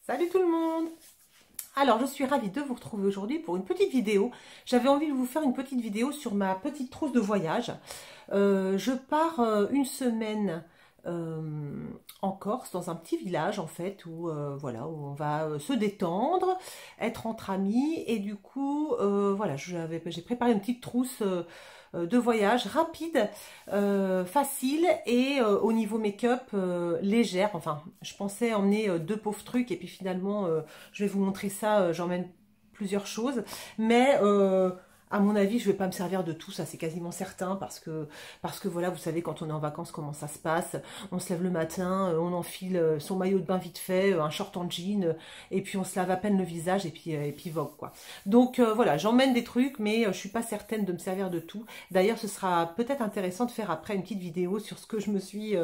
Salut tout le monde! Alors, je suis ravie de vous retrouver aujourd'hui pour une petite vidéo. J'avais envie de vous faire une petite vidéo sur ma petite trousse de voyage. Je pars une semaine en Corse, dans un petit village en fait, où, voilà, où on va se détendre, être entre amis. Et du coup, voilà, j'ai préparé une petite trousse de voyage rapide, facile et au niveau make-up légère. Enfin, je pensais emmener deux pauvres trucs et puis finalement, je vais vous montrer ça, j'emmène plusieurs choses. Mais à mon avis, je vais pas me servir de tout, ça c'est quasiment certain, parce que voilà, vous savez, quand on est en vacances, comment ça se passe. On se lève le matin, on enfile son maillot de bain vite fait, un short en jean, et puis on se lave à peine le visage, et puis vogue, quoi. Donc voilà, j'emmène des trucs, mais je suis pas certaine de me servir de tout. D'ailleurs, ce sera peut-être intéressant de faire après une petite vidéo sur ce que je me suis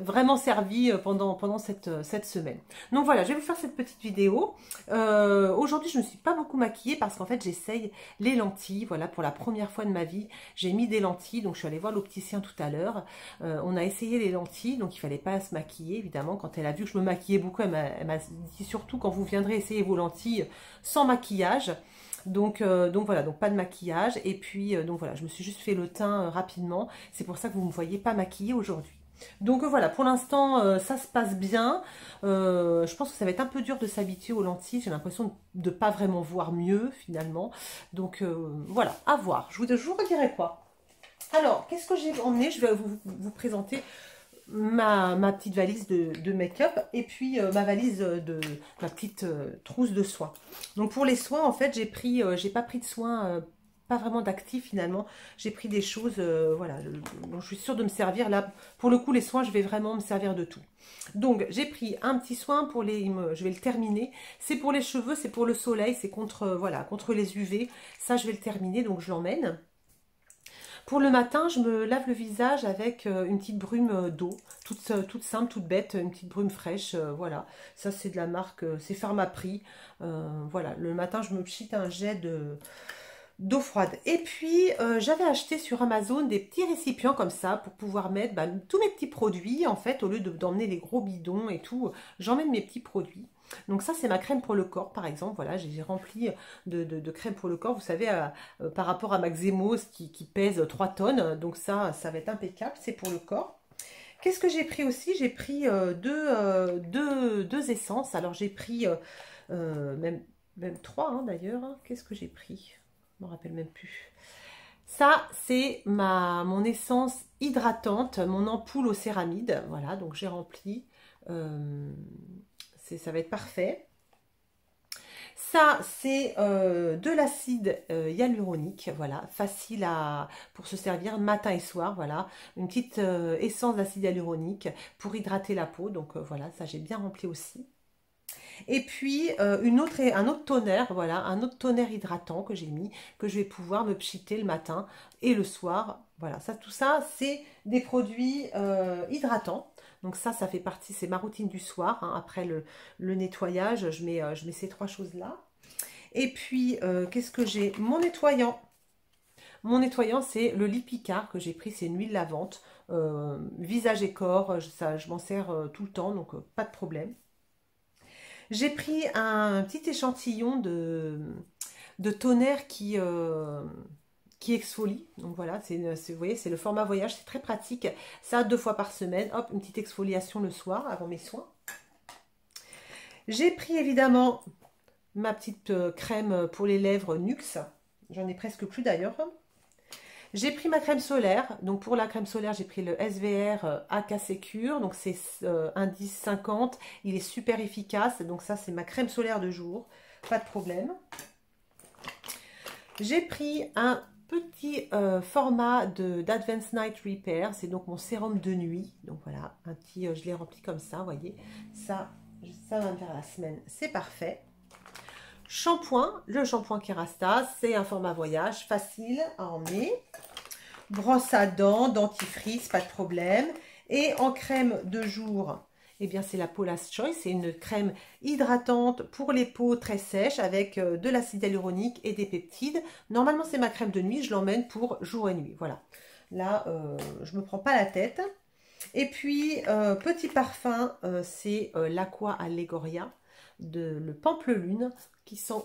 vraiment servi pendant cette semaine. Donc voilà, je vais vous faire cette petite vidéo. Aujourd'hui, je ne me suis pas beaucoup maquillée parce qu'en fait, j'essaye les lentilles. Voilà, pour la première fois de ma vie, j'ai mis des lentilles. Donc, je suis allée voir l'opticien tout à l'heure. On a essayé les lentilles, donc il fallait pas se maquiller, évidemment. Quand elle a vu que je me maquillais beaucoup, elle m'a dit surtout quand vous viendrez essayer vos lentilles sans maquillage. Donc voilà, donc pas de maquillage. Et puis, donc voilà, je me suis juste fait le teint rapidement. C'est pour ça que vous ne me voyez pas maquillée aujourd'hui. Donc voilà, pour l'instant, ça se passe bien. Je pense que ça va être un peu dur de s'habituer aux lentilles. J'ai l'impression de ne pas vraiment voir mieux, finalement. Donc voilà, à voir. Je vous redirai quoi. Alors, qu'est-ce que j'ai emmené? Je vais vous présenter ma petite valise de make-up et puis ma valise ma petite trousse de soins. Donc pour les soins, en fait, j'ai pas pris de soins, pas vraiment d'actifs finalement. J'ai pris des choses, voilà, dont je suis sûre de me servir. Là, pour le coup, les soins, je vais vraiment me servir de tout. Donc j'ai pris un petit soin pour je vais le terminer. C'est pour les cheveux, c'est pour le soleil, c'est contre, voilà, contre les UV. Ça, je vais le terminer, donc je l'emmène. Pour le matin, je me lave le visage avec une petite brume d'eau, toute simple, toute bête, une petite brume fraîche, voilà. Ça, c'est de la marque, c'est Pharmaprix. Voilà, le matin, je me pchite un jet d'eau froide. Et puis, j'avais acheté sur Amazon des petits récipients comme ça pour pouvoir mettre tous mes petits produits. En fait, au lieu d'emmener les gros bidons et tout, j'emmène mes petits produits. Donc ça, c'est ma crème pour le corps, par exemple. Voilà, j'ai rempli de crème pour le corps. Vous savez, par rapport à Maxemos qui pèse 3 tonnes. Donc ça va être impeccable. C'est pour le corps. Qu'est-ce que j'ai pris aussi? J'ai pris deux essences. Alors j'ai pris même 3 hein, d'ailleurs. Qu'est-ce que j'ai pris? Je me rappelle même plus. Ça, c'est mon essence hydratante, mon ampoule au céramide. Voilà, donc j'ai rempli. Ça va être parfait. Ça, c'est de l'acide hyaluronique, voilà, facile pour se servir matin et soir, voilà. Une petite essence d'acide hyaluronique pour hydrater la peau, donc voilà, ça j'ai bien rempli aussi. Et puis un autre toner, voilà, un autre toner hydratant que j'ai mis, que je vais pouvoir me pchiter le matin et le soir. Voilà, ça, tout ça, c'est des produits hydratants. Donc ça fait partie, c'est ma routine du soir. Hein. Après le nettoyage, je mets ces 3 choses-là. Et puis, qu'est-ce que j'ai? Mon nettoyant. Mon nettoyant, c'est le Lipicard que j'ai pris, c'est une huile lavante. Visage et corps, je m'en sers tout le temps, donc pas de problème. J'ai pris un petit échantillon de toner qui exfolie. Donc voilà, vous voyez, c'est le format voyage, c'est très pratique. Ça, 2 fois par semaine. Hop, une petite exfoliation le soir avant mes soins. J'ai pris évidemment ma petite crème pour les lèvres Nuxe. J'en ai presque plus d'ailleurs. J'ai pris ma crème solaire. Donc pour la crème solaire, j'ai pris le SVR AK Secure. Donc c'est indice 50. Il est super efficace. Donc ça, c'est ma crème solaire de jour. Pas de problème. J'ai pris un petit format d'Advanced Night Repair. C'est donc mon sérum de nuit. Donc voilà, un petit, je l'ai rempli comme ça, vous voyez. Ça va me faire la semaine. C'est parfait. Shampoing, le shampoing Kerastase, c'est un format voyage, facile à emmener. Brosse à dents, dentifrice, pas de problème. Et en crème de jour, eh bien c'est la Paula's Choice, c'est une crème hydratante pour les peaux très sèches avec de l'acide hyaluronique et des peptides. Normalement c'est ma crème de nuit, je l'emmène pour jour et nuit, voilà. Là, je ne me prends pas la tête. Et puis, petit parfum, c'est l'Aqua Allegoria. le pamplemousse qui sent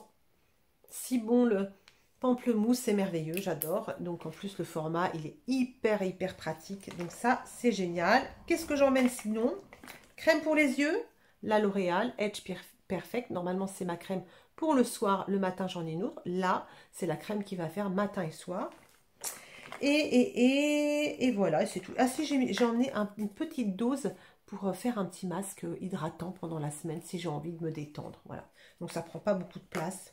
si bon. Le pamplemousse, c'est merveilleux, j'adore. Donc en plus le format, il est hyper pratique. Donc ça, c'est génial. Qu'est-ce que j'emmène sinon? Crème pour les yeux, la L'Oréal Edge Perfect. Normalement, c'est ma crème pour le soir. Le matin, j'en ai une autre. Là, c'est la crème qui va faire matin et soir. Et voilà, c'est tout. Ah si, j'ai emmené une petite dose pour faire un petit masque hydratant pendant la semaine si j'ai envie de me détendre. Voilà. Donc ça prend pas beaucoup de place.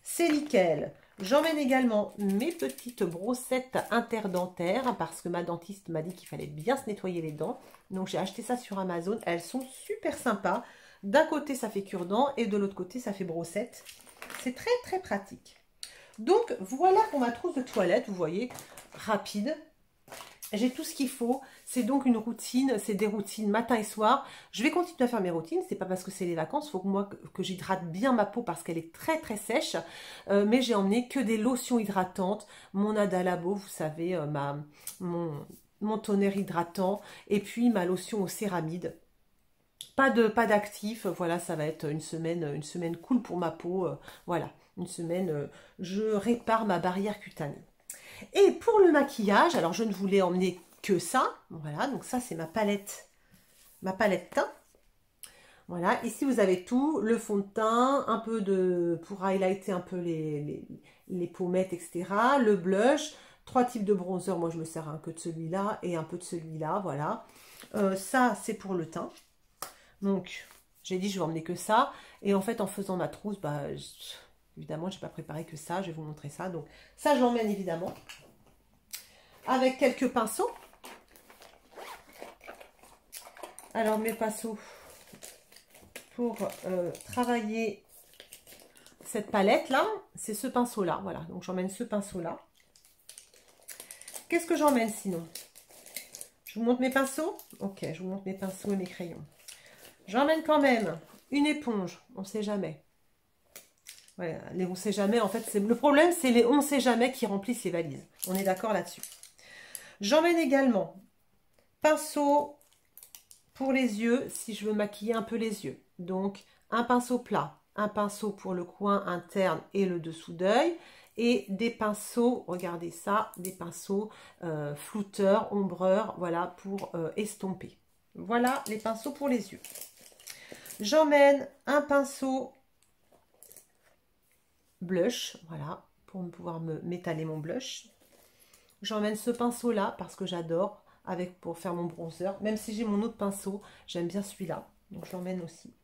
C'est nickel. J'emmène également mes petites brossettes interdentaires parce que ma dentiste m'a dit qu'il fallait bien se nettoyer les dents. Donc j'ai acheté ça sur Amazon. Elles sont super sympas. D'un côté, ça fait cure-dent et de l'autre côté, ça fait brossette. C'est très pratique. Donc voilà pour ma trousse de toilette. Vous voyez, rapide. J'ai tout ce qu'il faut. C'est donc une routine, c'est des routines matin et soir. Je vais continuer à faire mes routines. C'est pas parce que c'est les vacances. Il faut que moi que j'hydrate bien ma peau parce qu'elle est très sèche. Mais j'ai emmené que des lotions hydratantes. Mon Adalabo, vous savez, mon tonnerre hydratant. Et puis ma lotion aux céramides. Pas d'actif. Voilà, ça va être une semaine cool pour ma peau. Voilà, une semaine, je répare ma barrière cutanée. Et pour le maquillage, alors je ne voulais emmener que ça. Voilà, donc ça c'est ma palette teint. Voilà, ici vous avez tout, le fond de teint, un peu pour highlighter un peu les pommettes, etc. Le blush, 3 types de bronzer, moi je me sers que de celui-là et un peu de celui-là, voilà. Ça c'est pour le teint. Donc j'ai dit je vais emmener que ça. Et en fait en faisant ma trousse, évidemment, je n'ai pas préparé que ça. Je vais vous montrer ça. Donc, ça, je l'emmène évidemment. Avec quelques pinceaux. Alors, mes pinceaux pour travailler cette palette-là, c'est ce pinceau-là. Voilà, donc j'emmène ce pinceau-là. Qu'est-ce que j'emmène sinon? Je vous montre mes pinceaux? Ok, je vous montre mes pinceaux et mes crayons. J'emmène quand même une éponge. On ne sait jamais. Ouais, les on sait jamais, en fait, le problème, c'est les on sait jamais qui remplissent les valises. On est d'accord là-dessus. J'emmène également pinceau pour les yeux, si je veux maquiller un peu les yeux. Donc, un pinceau plat, un pinceau pour le coin interne et le dessous d'œil, et des pinceaux, regardez ça, des pinceaux flouteurs, ombreurs, voilà, pour estomper. Voilà les pinceaux pour les yeux. J'emmène un pinceau blush, voilà, pour pouvoir m'étaler mon blush. J'emmène ce pinceau là parce que j'adore pour faire mon bronzer. Même si j'ai mon autre pinceau, j'aime bien celui-là, donc je l'emmène aussi.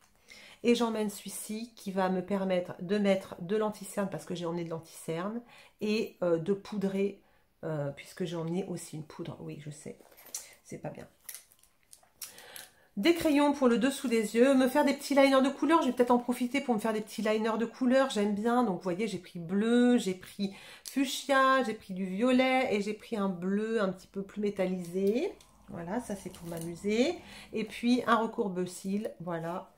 Et j'emmène celui-ci qui va me permettre de mettre de l'anti-cerne parce que j'ai emmené de l'anti-cerne et de poudrer puisque j'ai emmené aussi une poudre. Oui, je sais, c'est pas bien. Des crayons pour le dessous des yeux, me faire des petits liners de couleur, je vais peut-être en profiter pour me faire des petits liners de couleur, j'aime bien, donc vous voyez j'ai pris bleu, j'ai pris fuchsia, j'ai pris du violet et j'ai pris un bleu un petit peu plus métallisé, voilà, ça c'est pour m'amuser, et puis un recourbe-cils, voilà,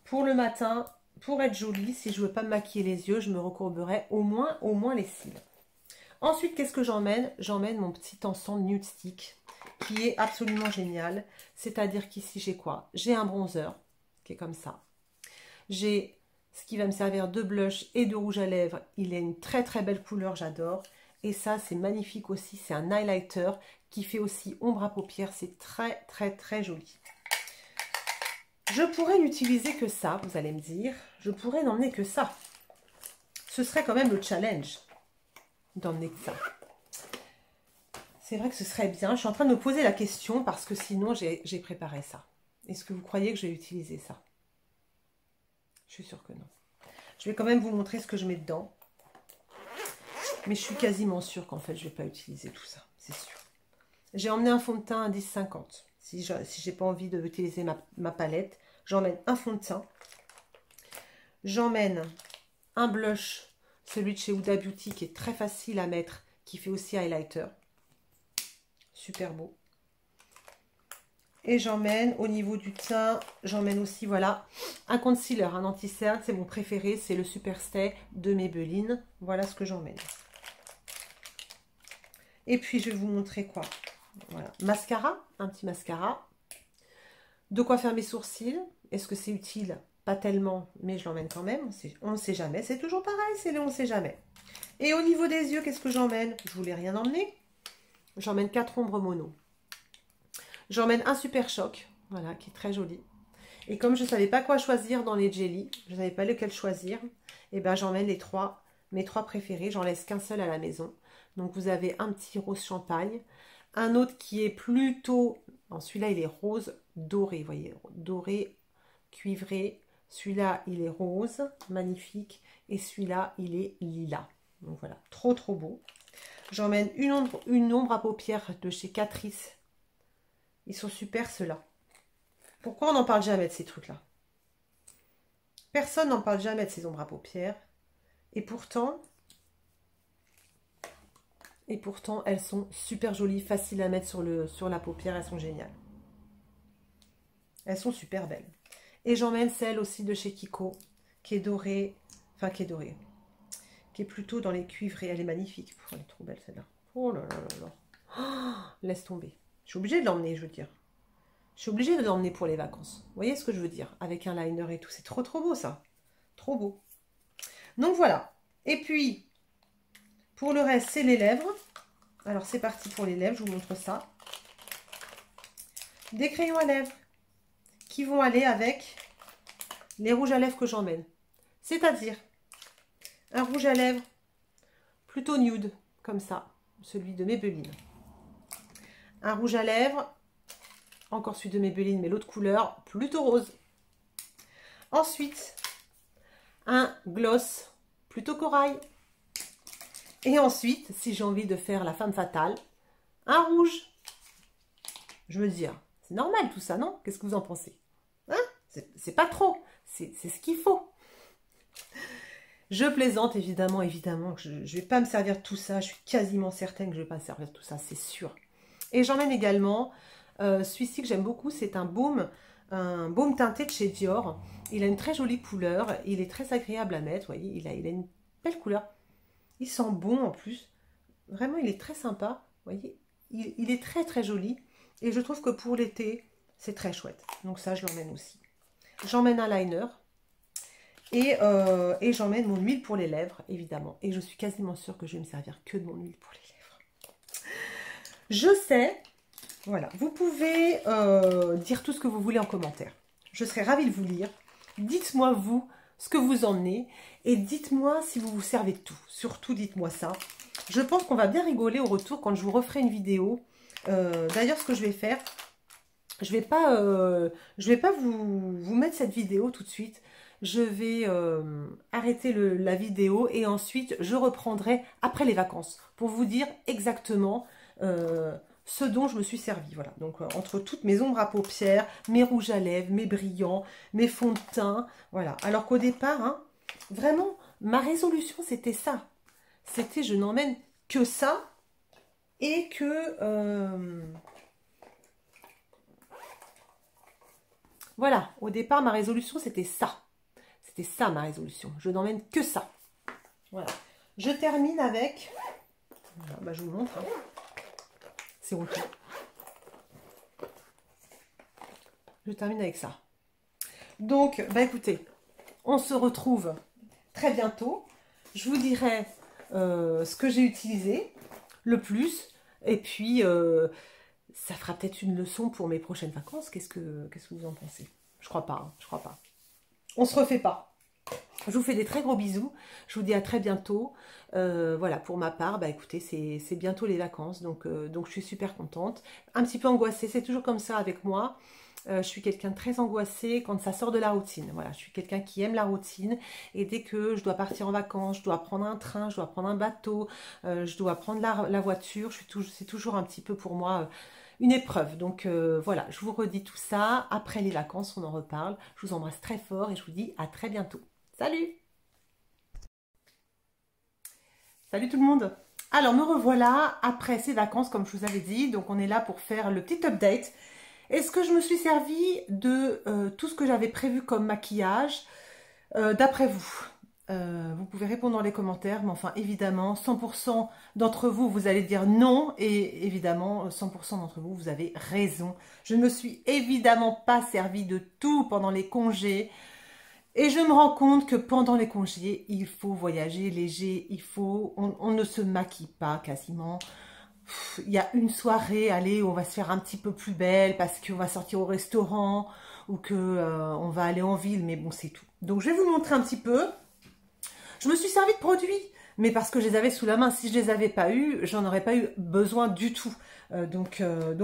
pour le matin, pour être jolie, si je ne veux pas me maquiller les yeux, je me recourberai au moins les cils. Ensuite, qu'est-ce que j'emmène? J'emmène mon petit ensemble Nude Stick qui est absolument génial. C'est-à-dire qu'ici, j'ai quoi? J'ai un bronzer qui est comme ça. J'ai ce qui va me servir de blush et de rouge à lèvres. Il est une très belle couleur, j'adore. Et ça, c'est magnifique aussi. C'est un highlighter qui fait aussi ombre à paupières. C'est très joli. Je pourrais n'utiliser que ça, vous allez me dire. Je pourrais n'emmener que ça. Ce serait quand même le challenge d'emmener que ça. C'est vrai que ce serait bien. Je suis en train de me poser la question parce que sinon, j'ai préparé ça. Est-ce que vous croyez que je vais utiliser ça? Je suis sûre que non. Je vais quand même vous montrer ce que je mets dedans. Mais je suis quasiment sûre qu'en fait, je ne vais pas utiliser tout ça. C'est sûr. J'ai emmené un fond de teint à 10,50. Si je n'ai pas envie d'utiliser ma palette, j'emmène un fond de teint. J'emmène un blush, celui de chez Huda Beauty, qui est très facile à mettre, qui fait aussi highlighter. Super beau. Et j'emmène au niveau du teint, j'emmène aussi, voilà, un concealer, un anti-cerne, c'est mon préféré, c'est le Superstay de Maybelline. Voilà ce que j'emmène. Et puis, je vais vous montrer quoi? Voilà, mascara, un petit mascara. De quoi faire mes sourcils. Est-ce que c'est utile? Pas tellement, mais je l'emmène quand même. On ne sait jamais. C'est toujours pareil, c'est le on ne sait jamais. Et au niveau des yeux, qu'est-ce que j'emmène? Je voulais rien emmener. J'emmène 4 ombres mono. J'emmène un super choc, voilà, qui est très joli. Et comme je ne savais pas quoi choisir dans les jelly, je ne savais pas lequel choisir, et ben j'emmène mes trois préférés. J'en laisse qu'un seul à la maison. Donc vous avez un petit rose champagne, un autre qui est plutôt, celui-là il est rose doré, vous voyez, doré, cuivré. Celui-là il est rose, magnifique, et celui-là il est lilas. Donc voilà, trop trop beau. J'emmène une ombre à paupières de chez Catrice. Ils sont super ceux-là. Pourquoi on n'en parle jamais de ces trucs-là? Personne n'en parle jamais de ces ombres à paupières. Et pourtant, elles sont super jolies, faciles à mettre sur la paupière. Elles sont géniales. Elles sont super belles. Et j'emmène celle aussi de chez Kiko, qui est dorée. Enfin, qui est dorée. Qui est plutôt dans les cuivrés. Elle est magnifique. Elle est trop belle celle-là. Oh là là là là. Oh, laisse tomber. Je suis obligée de l'emmener, je veux dire. Je suis obligée de l'emmener pour les vacances. Vous voyez ce que je veux dire? Avec un liner et tout. C'est trop trop beau ça. Trop beau. Donc voilà. Et puis, pour le reste, c'est les lèvres. Alors c'est parti pour les lèvres. Je vous montre ça. Des crayons à lèvres qui vont aller avec les rouges à lèvres que j'emmène. C'est-à-dire un rouge à lèvres plutôt nude, comme ça. Celui de Maybelline. Un rouge à lèvres, encore celui de Maybelline, mais l'autre couleur, plutôt rose. Ensuite, un gloss, plutôt corail. Et ensuite, si j'ai envie de faire la femme fatale, un rouge. Je veux dire, c'est normal tout ça, non? Qu'est-ce que vous en pensez? Hein? C'est pas trop, c'est ce qu'il faut. Je plaisante, évidemment, je ne vais pas me servir de tout ça. Je suis quasiment certaine que je ne vais pas me servir de tout ça, c'est sûr. Et j'emmène également, celui-ci que j'aime beaucoup, c'est un baume teinté de chez Dior. Il a une très jolie couleur, il est très agréable à mettre, vous voyez, il a une belle couleur. Il sent bon en plus, vraiment il est très sympa, vous voyez, il est très très joli. Et je trouve que pour l'été, c'est très chouette. Donc ça, je l'emmène aussi. J'emmène un liner. Et j'emmène mon huile pour les lèvres, évidemment. Et je suis quasiment sûre que je vais me servir que de mon huile pour les lèvres. Je sais, voilà. Vous pouvez dire tout ce que vous voulez en commentaire. Je serai ravie de vous lire. Dites-moi, vous, ce que vous emmenez. Et dites-moi si vous vous servez de tout. Surtout, dites-moi ça. Je pense qu'on va bien rigoler au retour quand je vous referai une vidéo. D'ailleurs, ce que je vais faire, je vais pas vous mettre cette vidéo tout de suite. Je vais arrêter la vidéo et ensuite je reprendrai après les vacances pour vous dire exactement ce dont je me suis servi. Voilà. Donc entre toutes mes ombres à paupières, mes rouges à lèvres, mes brillants, mes fonds de teint. Voilà. Alors qu'au départ, hein, vraiment, ma résolution c'était ça. C'était je n'emmène que ça et que... Voilà. Au départ, ma résolution c'était ça. C'était ça ma résolution. Je n'emmène que ça. Voilà. Je termine avec... Bah, je vous montre. Hein. C'est honteux. Je termine avec ça. Donc, bah écoutez, on se retrouve très bientôt. Je vous dirai ce que j'ai utilisé le plus. Et puis, ça fera peut-être une leçon pour mes prochaines vacances. Qu'est-ce que vous en pensez? Je crois pas. Hein, je crois pas. On se refait pas. Je vous fais des très gros bisous. Je vous dis à très bientôt. Voilà, pour ma part, bah écoutez, c'est bientôt les vacances. Donc je suis super contente. Un petit peu angoissée. C'est toujours comme ça avec moi. Je suis quelqu'un de très angoissé quand ça sort de la routine. Voilà, je suis quelqu'un qui aime la routine. Et dès que je dois partir en vacances, je dois prendre un train, je dois prendre un bateau, je dois prendre la voiture, c'est toujours un petit peu pour moi... une épreuve. Donc voilà, je vous redis tout ça. Après les vacances, on en reparle. Je vous embrasse très fort et je vous dis à très bientôt. Salut! Salut tout le monde! Alors me revoilà après ces vacances, comme je vous avais dit. Donc on est là pour faire le petit update. Est-ce que je me suis servi de tout ce que j'avais prévu comme maquillage d'après vous? Vous pouvez répondre dans les commentaires, mais enfin évidemment 100% d'entre vous, vous allez dire non, et évidemment 100% d'entre vous, vous avez raison. Je ne me suis évidemment pas servi de tout pendant les congés. Et je me rends compte que pendant les congés, il faut voyager léger, on ne se maquille pas quasiment. Il y a une soirée, allez, où on va se faire un petit peu plus belle parce qu'on va sortir au restaurant ou que on va aller en ville, mais bon, c'est tout. Donc, je vais vous montrer un petit peu. Je me suis servi de produits, mais parce que je les avais sous la main. Si je les avais pas eu, j'en aurais pas eu besoin du tout. Donc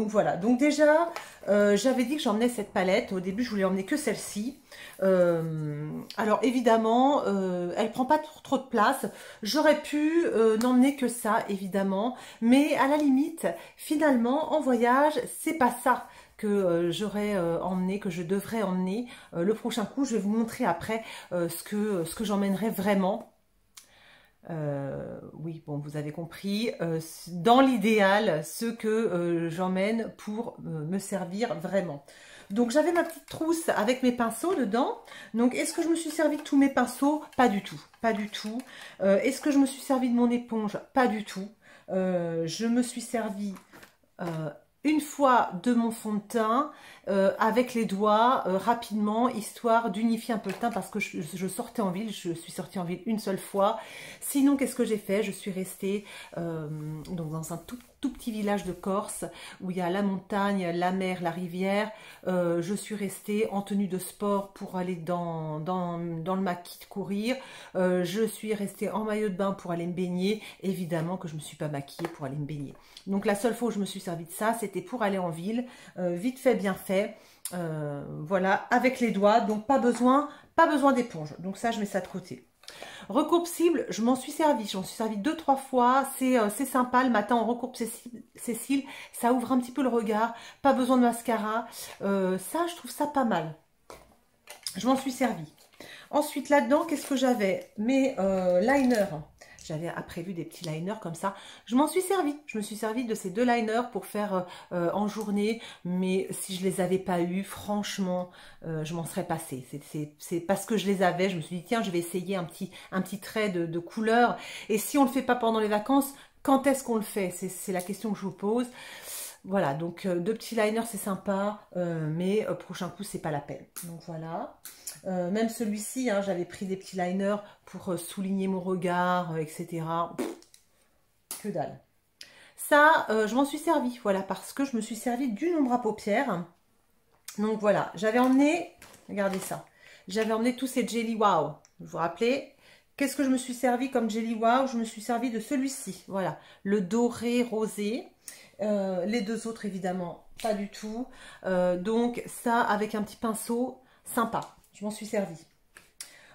voilà. Donc déjà, j'avais dit que j'emmenais cette palette. Au début, je voulais emmener que celle-ci. Alors évidemment, elle prend pas trop de place. J'aurais pu n'emmener que ça, évidemment. Mais à la limite, finalement, en voyage, c'est pas ça que j'aurais emmené, que je devrais emmener. Le prochain coup, je vais vous montrer après ce que j'emmènerai vraiment. Oui, bon, vous avez compris. Dans l'idéal, ce que j'emmène pour me servir vraiment. Donc, j'avais ma petite trousse avec mes pinceaux dedans. Donc, est-ce que je me suis servi de tous mes pinceaux? Pas du tout, pas du tout. Est-ce que je me suis servi de mon éponge? Pas du tout. Je me suis servi une fois de mon fond de teint avec les doigts rapidement, histoire d'unifier un peu le teint parce que je sortais en ville, je suis sortie en ville une seule fois. Sinon, qu'est-ce que j'ai fait? Je suis restée donc dans un tout petit village de Corse où il y a la montagne, la mer, la rivière. Je suis restée en tenue de sport pour aller dans le maquis de courir. Je suis restée en maillot de bain pour aller me baigner. Évidemment que je ne me suis pas maquillée pour aller me baigner. Donc la seule fois où je me suis servi de ça, c'était pour aller en ville. Vite fait, bien fait. Voilà, avec les doigts. Donc pas besoin d'éponge. Donc ça, je mets ça de côté. Recourbe cible, je m'en suis servi. J'en suis servi 2-3 fois. C'est sympa. Le matin, on recourbe ses cils. Ça ouvre un petit peu le regard. Pas besoin de mascara. Ça, je trouve ça pas mal. Je m'en suis servi. Ensuite, là-dedans, qu'est-ce que j'avais? Mes liners. J'avais prévu des petits liners comme ça. Je m'en suis servi. Je me suis servi de ces 2 liners pour faire en journée. Mais si je les avais pas eu, franchement, je m'en serais passée. C'est parce que je les avais. Je me suis dit, tiens, je vais essayer un petit trait de couleur. Et si on ne le fait pas pendant les vacances, quand est-ce qu'on le fait? C'est la question que je vous pose. Voilà, donc 2 petits liners, c'est sympa, mais prochain coup, c'est pas la peine. Donc voilà. Même celui-ci, hein, j'avais pris des petits liners pour souligner mon regard, etc. Pff, que dalle. Ça, je m'en suis servi, voilà, parce que je me suis servi d'une ombre à paupières. Donc voilà, j'avais emmené, regardez ça, j'avais emmené tous ces Jelly Wow. Vous vous rappelez? Qu'est-ce que je me suis servi comme Jelly Wow? Je me suis servi de celui-ci, voilà, le doré rosé. Les 2 autres, évidemment, pas du tout. Donc ça, avec un petit pinceau, sympa. Je m'en suis servi.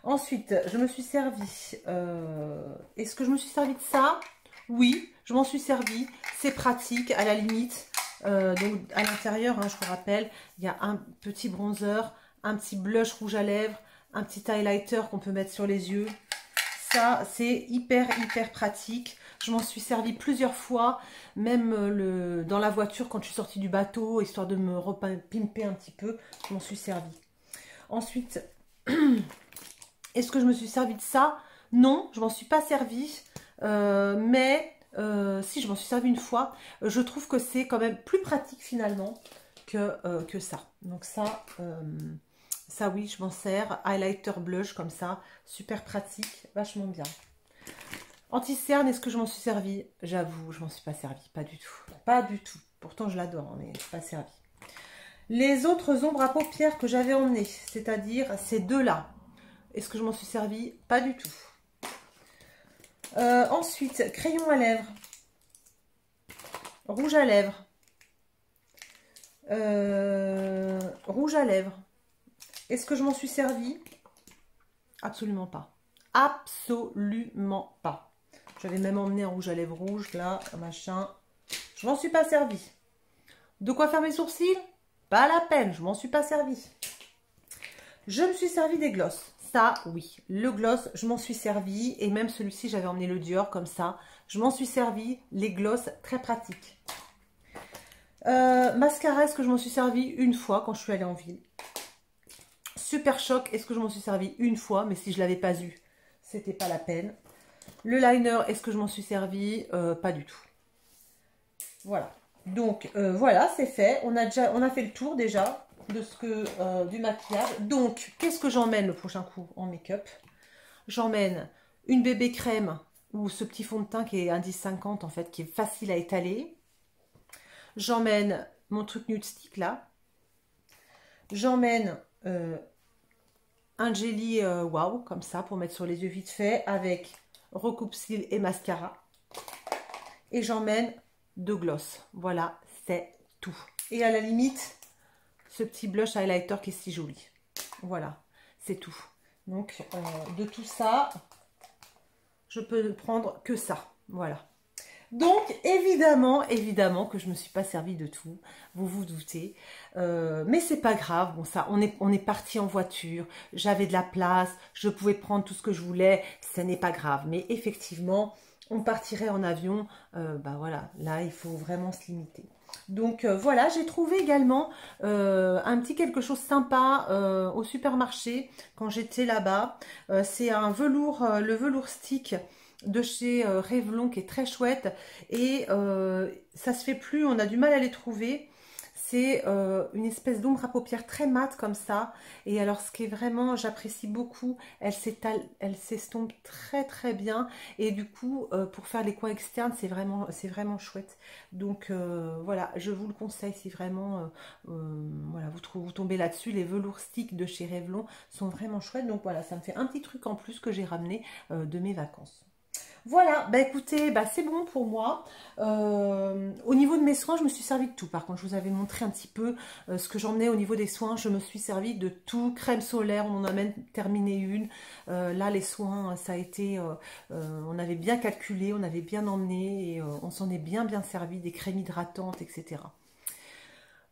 Ensuite, je me suis servi. Est-ce que je me suis servi de ça? Oui, je m'en suis servi. C'est pratique, à la limite. Donc, à l'intérieur, hein, je vous rappelle, il y a un petit bronzer, un petit blush rouge à lèvres, un petit highlighter qu'on peut mettre sur les yeux. Ça, c'est hyper pratique. Je m'en suis servi plusieurs fois, même dans la voiture quand je suis sortie du bateau, histoire de me repimper un petit peu. Je m'en suis servi. Ensuite, est-ce que je me suis servi de ça? Non, je m'en suis pas servi. Mais si, je m'en suis servi une fois. Je trouve que c'est quand même plus pratique finalement que ça. Donc ça... ça oui, je m'en sers. Highlighter blush comme ça. Super pratique. Vachement bien. Anti-cerne, est-ce que je m'en suis servi? J'avoue, je m'en suis pas servi. Pas du tout. Pas du tout. Pourtant, je l'adore, mais je suis pas servi. Les autres ombres à paupières que j'avais emmenées, c'est-à-dire ces 2-là. Est-ce que je m'en suis servi? Pas du tout. Ensuite, crayon à lèvres. Rouge à lèvres. Rouge à lèvres. Est-ce que je m'en suis servi? Absolument pas. Absolument pas. J'avais même emmené un rouge à lèvres rouge, là, un machin. Je m'en suis pas servi. De quoi faire mes sourcils? Pas la peine, je m'en suis pas servi. Je me suis servi des glosses. Ça, oui. Le gloss, je m'en suis servi. Et même celui-ci, j'avais emmené le Dior comme ça. Je m'en suis servi. Les glosses, très pratiques. Mascara, est-ce que je m'en suis servi une fois quand je suis allée en ville? Super Choc, est-ce que je m'en suis servi une fois? Mais si je ne l'avais pas eu, c'était pas la peine. Le liner, est-ce que je m'en suis servi? Pas du tout. Voilà. Donc, voilà, c'est fait. On a fait le tour déjà. du maquillage. Donc, qu'est-ce que j'emmène le prochain coup en make-up? J'emmène une bébé crème ou ce petit fond de teint qui est indice 50 en fait, qui est facile à étaler. J'emmène mon truc nude stick là. J'emmène un jelly wow comme ça pour mettre sur les yeux vite fait avec recoupe-cils et mascara. Et j'emmène 2 gloss. Voilà, c'est tout. Et à la limite, ce petit blush highlighter qui est si joli. Voilà, c'est tout. Donc, de tout ça, je peux prendre que ça. Voilà. Donc, évidemment que je ne me suis pas servi de tout. Vous vous doutez. Mais c'est pas grave. Bon, ça, on est parti en voiture. J'avais de la place. Je pouvais prendre tout ce que je voulais. Ce n'est pas grave. Mais effectivement, on partirait en avion. Bah voilà, là, il faut vraiment se limiter. Donc voilà, j'ai trouvé également un petit quelque chose sympa au supermarché quand j'étais là-bas. C'est un velours, le velours stick de chez Revlon qui est très chouette et ça se fait plus, on a du mal à les trouver. C'est une espèce d'ombre à paupières très mate comme ça. Et alors ce qui est vraiment, j'apprécie beaucoup, elle s'étale, elle s'estompe très très bien. Et du coup, pour faire les coins externes, c'est vraiment chouette. Donc voilà, je vous le conseille si vraiment voilà, vous tombez là-dessus. Les velours sticks de chez Revlon sont vraiment chouettes. Donc voilà, ça me fait un petit truc en plus que j'ai ramené de mes vacances. Voilà, bah écoutez, bah c'est bon pour moi. Au niveau de mes soins, je me suis servi de tout. Par contre, je vous avais montré un petit peu ce que j'emmenais au niveau des soins. Je me suis servi de tout. Crème solaire, on en a même terminé une. Là, les soins, ça a été... on avait bien calculé, on avait bien emmené et on s'en est bien servi. Des crèmes hydratantes, etc.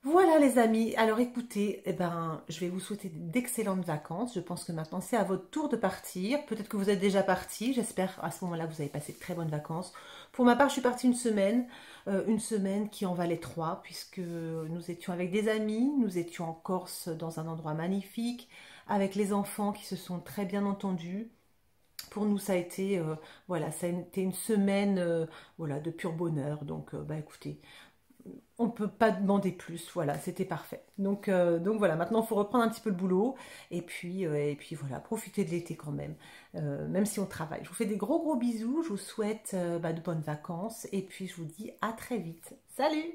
Voilà les amis, alors écoutez, eh ben, je vais vous souhaiter d'excellentes vacances. Je pense que maintenant c'est à votre tour de partir. Peut-être que vous êtes déjà parti, j'espère à ce moment-là vous avez passé de très bonnes vacances. Pour ma part, je suis partie une semaine qui en valait 3 puisque nous étions avec des amis, nous étions en Corse dans un endroit magnifique, avec les enfants qui se sont très bien entendus. Pour nous, ça a été, voilà, ça a été une semaine voilà, de pur bonheur. Donc, bah écoutez, on ne peut pas demander plus, voilà, c'était parfait. Donc voilà, maintenant il faut reprendre un petit peu le boulot et puis voilà, profiter de l'été quand même si on travaille. Je vous fais des gros bisous, je vous souhaite de bonnes vacances et puis je vous dis à très vite. Salut!